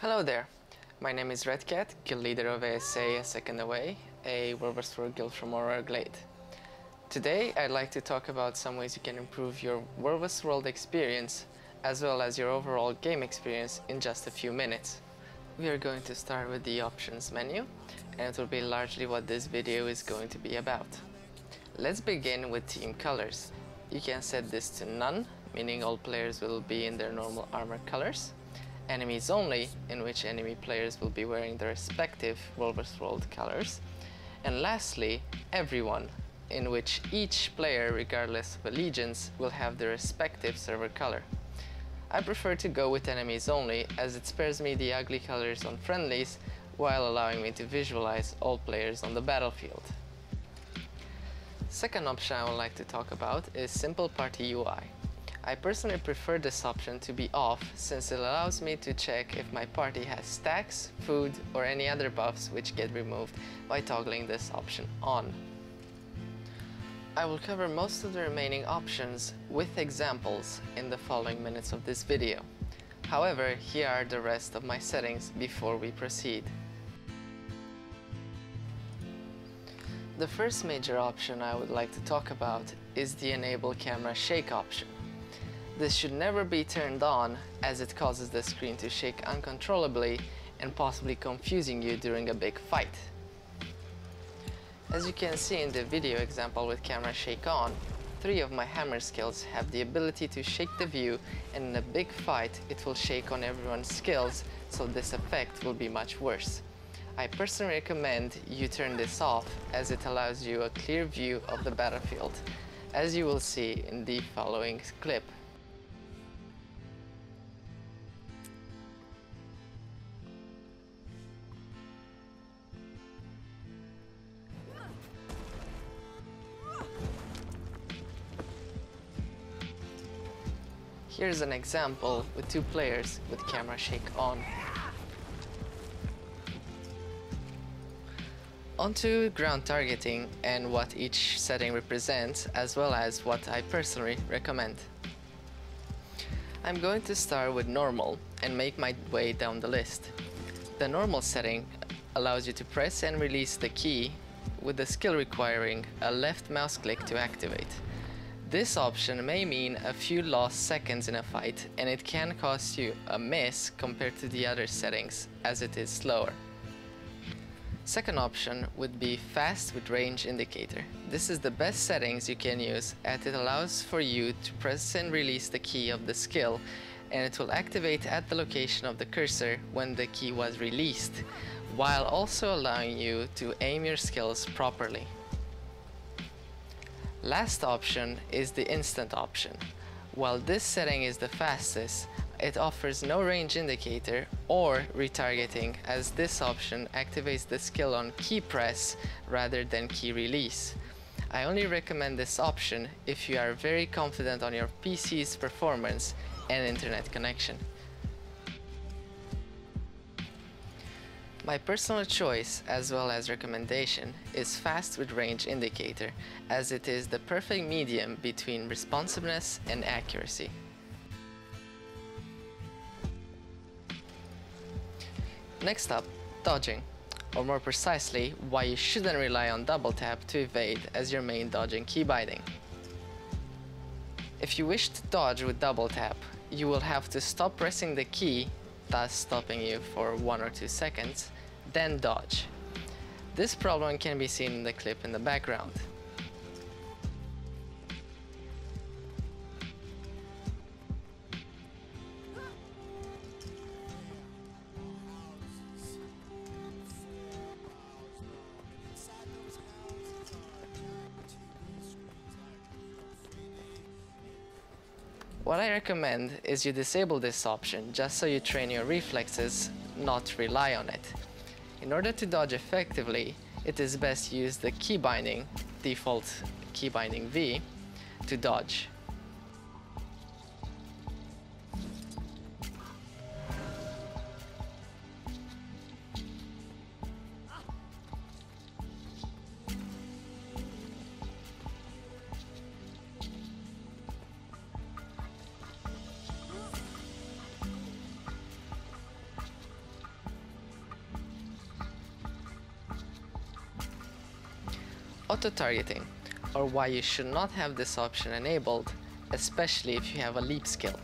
Hello there, my name is Redcat, guild leader of ASA Second Away, a World War II guild from Aurora Glade. Today I'd like to talk about some ways you can improve your World War World experience as well as your overall game experience in just a few minutes. We are going to start with the options menu, and it will be largely what this video is going to be about. Let's begin with team colors. You can set this to none, meaning all players will be in their normal armor colors. Enemies only, in which enemy players will be wearing their respective World War World colors. And lastly, everyone, in which each player, regardless of allegiance, will have their respective server color. I prefer to go with enemies only, as it spares me the ugly colors on friendlies while allowing me to visualize all players on the battlefield. Second option I would like to talk about is Simple Party UI. I personally prefer this option to be off, since it allows me to check if my party has stacks, food, or any other buffs which get removed by toggling this option on. I will cover most of the remaining options with examples in the following minutes of this video. However, here are the rest of my settings before we proceed. The first major option I would like to talk about is the Enable Camera Shake option. This should never be turned on, as it causes the screen to shake uncontrollably and possibly confusing you during a big fight. As you can see in the video example with camera shake on, 3 of my hammer skills have the ability to shake the view, and in a big fight it will shake on everyone's skills, so this effect will be much worse. I personally recommend you turn this off, as it allows you a clear view of the battlefield, as you will see in the following clip. Here's an example with 2 players with camera shake on. Onto ground targeting and what each setting represents, as well as what I personally recommend. I'm going to start with normal and make my way down the list. The normal setting allows you to press and release the key, with the skill requiring a left mouse click to activate. This option may mean a few lost seconds in a fight, and it can cost you a miss compared to the other settings, as it is slower. Second option would be fast with range indicator. This is the best settings you can use, as it allows for you to press and release the key of the skill, and it will activate at the location of the cursor when the key was released, while also allowing you to aim your skills properly. Last option is the instant option. While this setting is the fastest, it offers no range indicator or retargeting, as this option activates the skill on key press rather than key release. I only recommend this option if you are very confident on your PC's performance and internet connection. My personal choice, as well as recommendation, is fast with range indicator, as it is the perfect medium between responsiveness and accuracy. Next up, dodging, or more precisely, why you shouldn't rely on double tap to evade as your main dodging key binding. If you wish to dodge with double tap, you will have to stop pressing the key, thus stopping you for 1 or 2 seconds, then dodge. This problem can be seen in the clip in the background. What I recommend is you disable this option just so you train your reflexes, not rely on it. In order to dodge effectively, it is best to use the key binding, default key binding V, to dodge. auto-targeting, or why you should not have this option enabled, especially if you have a leap skill.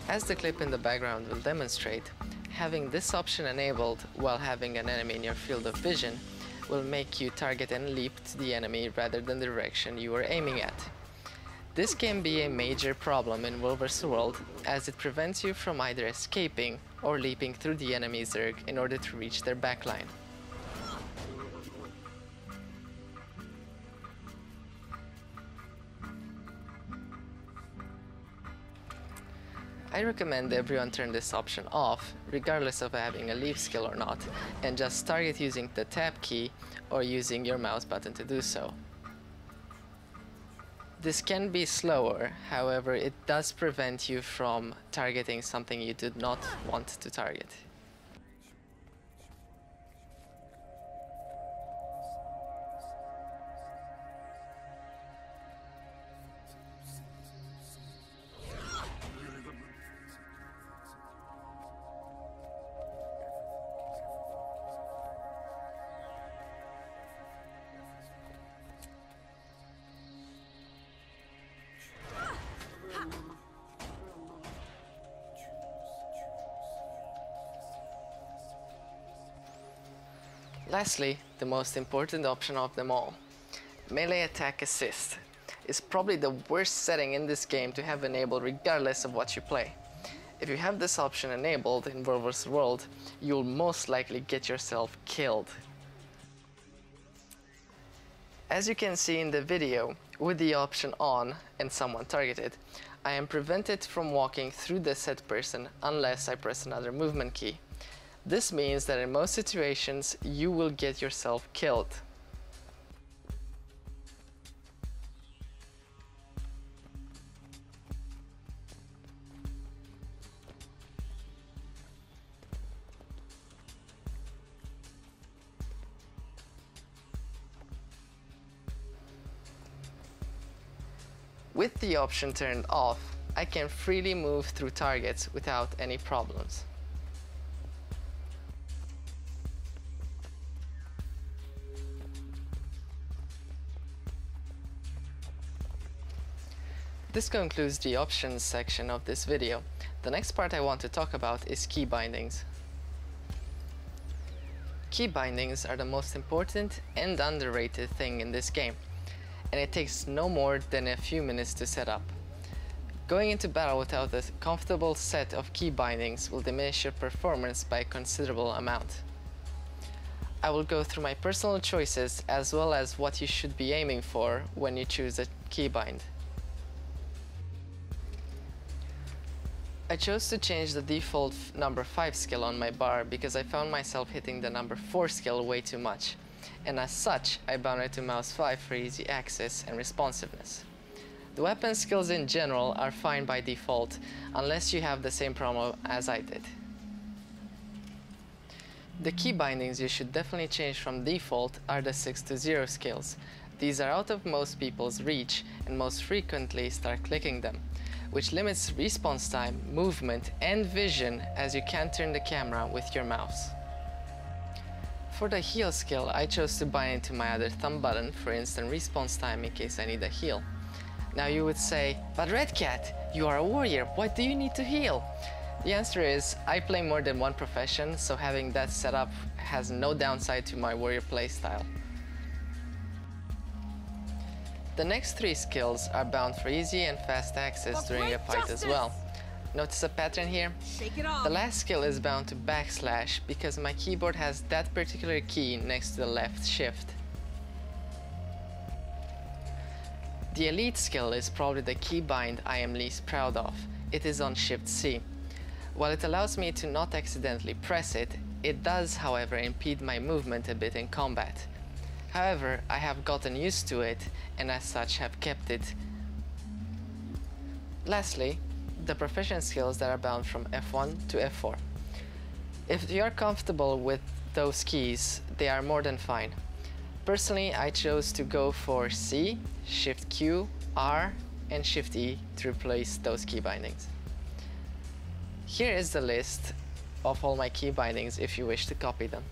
As the clip in the background will demonstrate, having this option enabled while having an enemy in your field of vision will make you target and leap to the enemy rather than the direction you are aiming at. This can be a major problem in World vs. World, as it prevents you from either escaping or leaping through the enemy's Zerg in order to reach their backline. I recommend everyone turn this option off, regardless of having a leap skill or not, and just target using the tab key or using your mouse button to do so. This can be slower, however it does prevent you from targeting something you did not want to target. Lastly, the most important option of them all, melee attack assist, is probably the worst setting in this game to have enabled regardless of what you play. If you have this option enabled in World vs. World, you'll most likely get yourself killed. As you can see in the video, with the option on and someone targeted, I am prevented from walking through the said person unless I press another movement key. This means that in most situations you will get yourself killed. With the option turned off, I can freely move through targets without any problems. This concludes the options section of this video. The next part I want to talk about is key bindings. Key bindings are the most important and underrated thing in this game, and it takes no more than a few minutes to set up. Going into battle without a comfortable set of key bindings will diminish your performance by a considerable amount. I will go through my personal choices as well as what you should be aiming for when you choose a keybind. I chose to change the default number 5 skill on my bar because I found myself hitting the number 4 skill way too much, and as such I bound it to mouse 5 for easy access and responsiveness. The weapon skills in general are fine by default unless you have the same problem as I did. The key bindings you should definitely change from default are the 6 to 0 skills. These are out of most people's reach and most frequently start clicking them, which limits response time, movement, and vision as you can't turn the camera with your mouse. For the heal skill, I chose to bind it to my other thumb button for instant response time in case I need a heal. Now you would say, but Redcat, you are a warrior, why do you need to heal? The answer is, I play more than one profession, so having that set up has no downside to my warrior playstyle. The next 3 skills are bound for easy and fast access during a fight as well. Notice a pattern here? Shake it off. The last skill is bound to backslash because my keyboard has that particular key next to the left shift. The elite skill is probably the keybind I am least proud of. It is on Shift C. While it allows me to not accidentally press it, it does however impede my movement a bit in combat. However, I have gotten used to it and as such have kept it. Lastly, the profession skills that are bound from F1 to F4. If you are comfortable with those keys, they are more than fine. Personally, I chose to go for C, Shift Q, R, and Shift E to replace those key bindings. Here is the list of all my key bindings if you wish to copy them.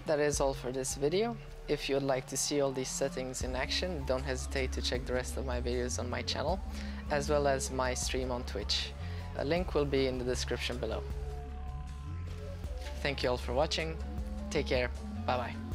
That is all for this video. If you would like to see all these settings in action, don't hesitate to check the rest of my videos on my channel, as well as my stream on Twitch. A link will be in the description below. Thank you all for watching. Take care. Bye bye.